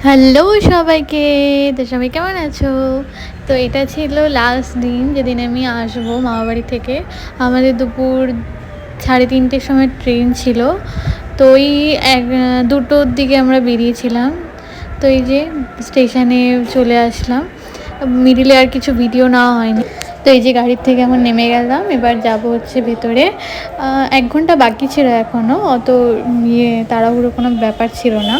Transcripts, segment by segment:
Hello সবাইকে। তো সবাই কেমন আছো? তো এটা ছিল লাস্ট দিন যেদিন আমি আসবো মামাবাড়ি থেকে। আমাদের দুপুর 3:30টের সময় ট্রেন ছিল। তো ওই 2টোর দিকে আমরা বেরিয়েছিলাম। তো এই যে স্টেশনে চলে আসলাম। মিডিলে আর কিছু ভিডিও নেওয়া হয়নি। তো এই যে গাড়ির থেকে এখন নেমে গেলাম, এবার যাব হচ্ছে ভেতরে। 1 ঘন্টা বাকি ছিল এখনও, অত তাড়াহুড়ো কোনো ব্যাপার ছিল না।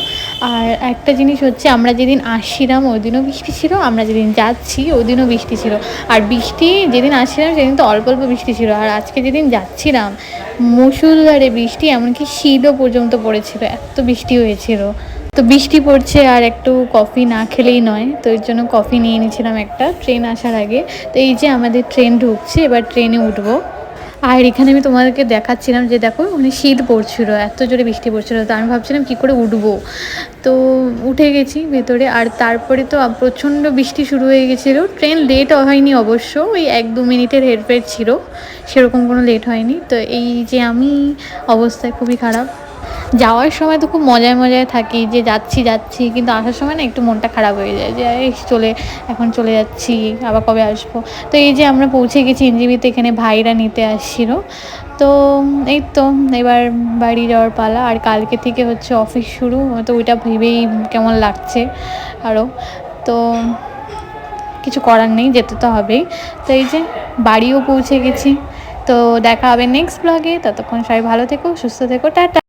আর একটা জিনিস হচ্ছে, আমরা যেদিন আসছিলাম ওই দিনও বৃষ্টি ছিল, আমরা যেদিন যাচ্ছি ওই দিনও বৃষ্টি ছিল। আর বৃষ্টি যেদিন আসছিলাম সেদিন তো অল্প অল্প বৃষ্টি ছিল, আর আজকে যেদিন যাচ্ছিলাম মুষলধারে বৃষ্টি, এমনকি শীতও পর্যন্ত পড়েছিল, এত বৃষ্টি হয়েছিল। তো বৃষ্টি পড়ছে আর একটু কফি না খেলেই নয়, তো এর জন্য কফি নিয়ে নিয়েছিলাম একটা ট্রেন আসার আগে। তো এই যে আমাদের ট্রেন ঢুকছে, এবার ট্রেনে উঠবো। আর এখানে আমি তোমাদেরকে দেখাচ্ছিলাম যে দেখো ওখানে শীত পড়ছিল, এত জোরে বৃষ্টি পড়ছিল। তো আমি ভাবছিলাম কী করে উঠবো। তো উঠে গেছি ভেতরে, আর তারপরে তো প্রচণ্ড বৃষ্টি শুরু হয়ে গেছিলো। ট্রেন লেট হয়নি অবশ্য, ওই 1-2 মিনিটের হেরফের ছিল, সেরকম কোনো লেট হয়নি। তো এই যে আমি অবস্থায় খুবই খারাপ। যাওয়ার সময় তো খুব মজায় মজায় থাকি যে যাচ্ছি, কিন্তু আসার সময় না একটু মনটা খারাপ হয়ে যায় যে এখন চলে যাচ্ছি, আবার কবে আসবো। তো এই যে আমরা পৌঁছে গেছি এনজেপিতে, এখানে ভাইরা নিতে আসছিল। তো এই তো এবার বাড়ি যাওয়ার পালা। আর কালকে থেকে হচ্ছে অফিস শুরু, তো ওইটা ভেবেই কেমন লাগছে আরও। তো কিছু করার নেই, যেতে তো হবেই। তো এই যে বাড়িও পৌঁছে গেছি। তো দেখা হবে নেক্সট ব্লগে, ততক্ষণ সবাই ভালো থেকো, সুস্থ থেকো, টাটা।